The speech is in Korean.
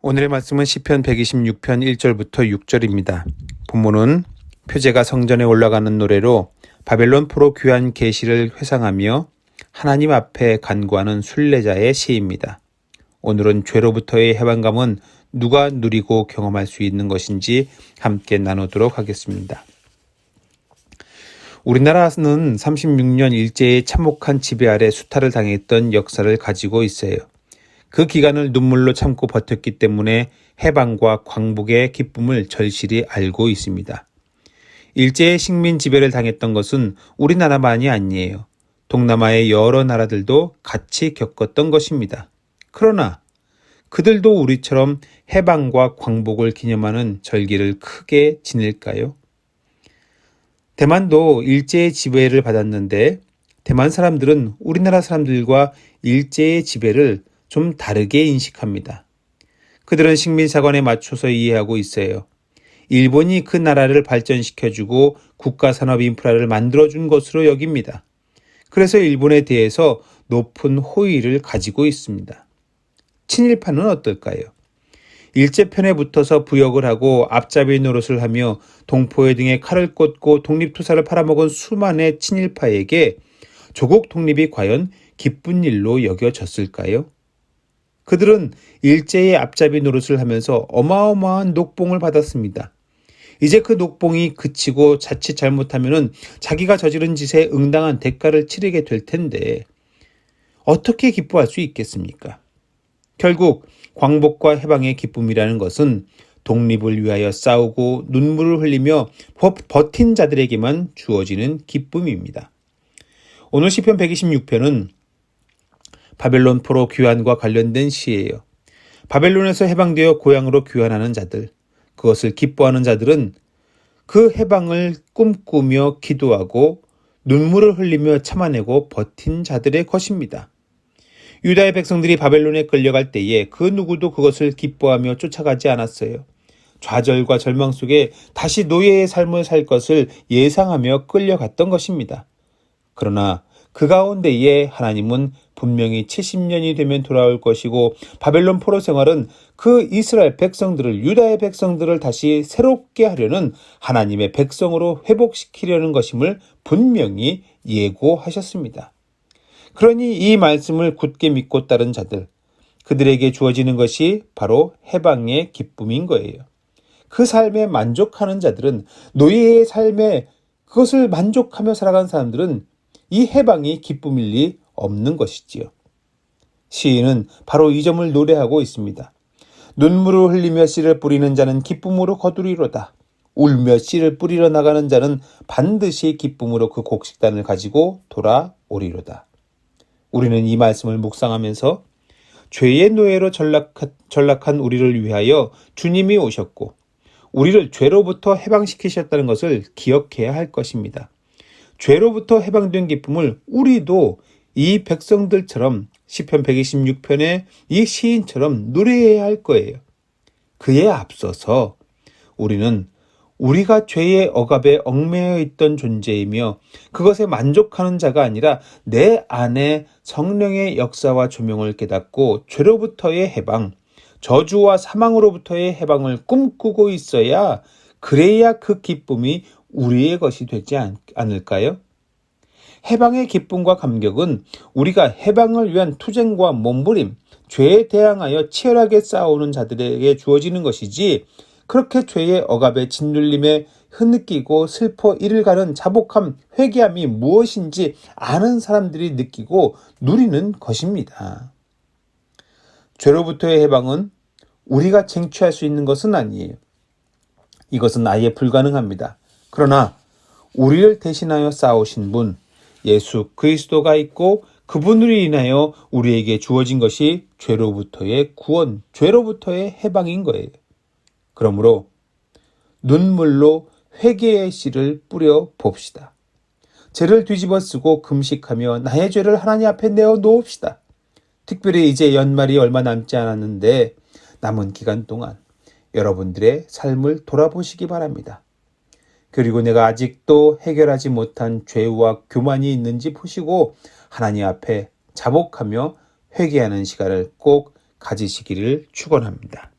오늘의 말씀은 시편 126편 1절부터 6절입니다. 본문은 표제가 성전에 올라가는 노래로 바벨론 포로 귀한 계시를 회상하며 하나님 앞에 간구하는 순례자의 시입니다. 오늘은 죄로부터의 해방감은 누가 누리고 경험할 수 있는 것인지 함께 나누도록 하겠습니다. 우리나라는 36년 일제의 참혹한 지배 아래 수탈을 당했던 역사를 가지고 있어요. 그 기간을 눈물로 참고 버텼기 때문에 해방과 광복의 기쁨을 절실히 알고 있습니다. 일제의 식민 지배를 당했던 것은 우리나라만이 아니에요. 동남아의 여러 나라들도 같이 겪었던 것입니다. 그러나 그들도 우리처럼 해방과 광복을 기념하는 절기를 크게 지낼까요? 대만도 일제의 지배를 받았는데 대만 사람들은 우리나라 사람들과 일제의 지배를 좀 다르게 인식합니다. 그들은 식민사관에 맞춰서 이해하고 있어요. 일본이 그 나라를 발전시켜주고 국가산업 인프라를 만들어준 것으로 여깁니다. 그래서 일본에 대해서 높은 호의를 가지고 있습니다. 친일파는 어떨까요? 일제편에 붙어서 부역을 하고 앞잡이 노릇을 하며 동포의 등에 칼을 꽂고 독립투사를 팔아먹은 수많은 친일파에게 조국 독립이 과연 기쁜 일로 여겨졌을까요? 그들은 일제의 앞잡이 노릇을 하면서 어마어마한 녹봉을 받았습니다. 이제 그 녹봉이 그치고 자칫 잘못하면 자기가 저지른 짓에 응당한 대가를 치르게 될 텐데 어떻게 기뻐할 수 있겠습니까? 결국 광복과 해방의 기쁨이라는 것은 독립을 위하여 싸우고 눈물을 흘리며 버틴 자들에게만 주어지는 기쁨입니다. 오늘 시편 126편은 바벨론 포로 귀환과 관련된 시예요. 바벨론에서 해방되어 고향으로 귀환하는 자들, 그것을 기뻐하는 자들은 그 해방을 꿈꾸며 기도하고 눈물을 흘리며 참아내고 버틴 자들의 것입니다. 유다의 백성들이 바벨론에 끌려갈 때에 그 누구도 그것을 기뻐하며 쫓아가지 않았어요. 좌절과 절망 속에 다시 노예의 삶을 살 것을 예상하며 끌려갔던 것입니다. 그러나 그 가운데에 하나님은 분명히 70년이 되면 돌아올 것이고 바벨론 포로 생활은 그 이스라엘 백성들을, 유다의 백성들을 다시 새롭게 하려는 하나님의 백성으로 회복시키려는 것임을 분명히 예고하셨습니다. 그러니 이 말씀을 굳게 믿고 따른 자들, 그들에게 주어지는 것이 바로 해방의 기쁨인 거예요. 그 삶에 만족하는 자들은, 노예의 삶에 그것을 만족하며 살아간 사람들은 이 해방이 기쁨일 리 없는 것이지요. 시인은 바로 이 점을 노래하고 있습니다. 눈물을 흘리며 씨를 뿌리는 자는 기쁨으로 거두리로다. 울며 씨를 뿌리러 나가는 자는 반드시 기쁨으로 그 곡식단을 가지고 돌아오리로다. 우리는 이 말씀을 묵상하면서 죄의 노예로 전락한 우리를 위하여 주님이 오셨고 우리를 죄로부터 해방시키셨다는 것을 기억해야 할 것입니다. 죄로부터 해방된 기쁨을 우리도 이 백성들처럼 시편 126편의 이 시인처럼 노래해야 할 거예요. 그에 앞서서 우리는 우리가 죄의 억압에 얽매여 있던 존재이며 그것에 만족하는 자가 아니라 내 안에 성령의 역사와 조명을 깨닫고 죄로부터의 해방, 저주와 사망으로부터의 해방을 꿈꾸고 있어야, 그래야 그 기쁨이 우리의 것이 되지 않을까요? 해방의 기쁨과 감격은 우리가 해방을 위한 투쟁과 몸부림, 죄에 대항하여 치열하게 싸우는 자들에게 주어지는 것이지, 그렇게 죄의 억압에 짓눌림에 흐느끼고 슬퍼 이를 가는 자복함, 회개함이 무엇인지 아는 사람들이 느끼고 누리는 것입니다. 죄로부터의 해방은 우리가 쟁취할 수 있는 것은 아니에요. 이것은 아예 불가능합니다. 그러나 우리를 대신하여 싸우신 분, 예수 그리스도가 있고 그분으로 인하여 우리에게 주어진 것이 죄로부터의 구원, 죄로부터의 해방인 거예요. 그러므로 눈물로 회개의 씨를 뿌려 봅시다. 죄를 뒤집어 쓰고 금식하며 나의 죄를 하나님 앞에 내어 놓읍시다. 특별히 이제 연말이 얼마 남지 않았는데 남은 기간 동안 여러분들의 삶을 돌아보시기 바랍니다. 그리고 내가 아직도 해결하지 못한 죄와 교만이 있는지 보시고 하나님 앞에 자복하며 회개하는 시간을 꼭 가지시기를 축원합니다.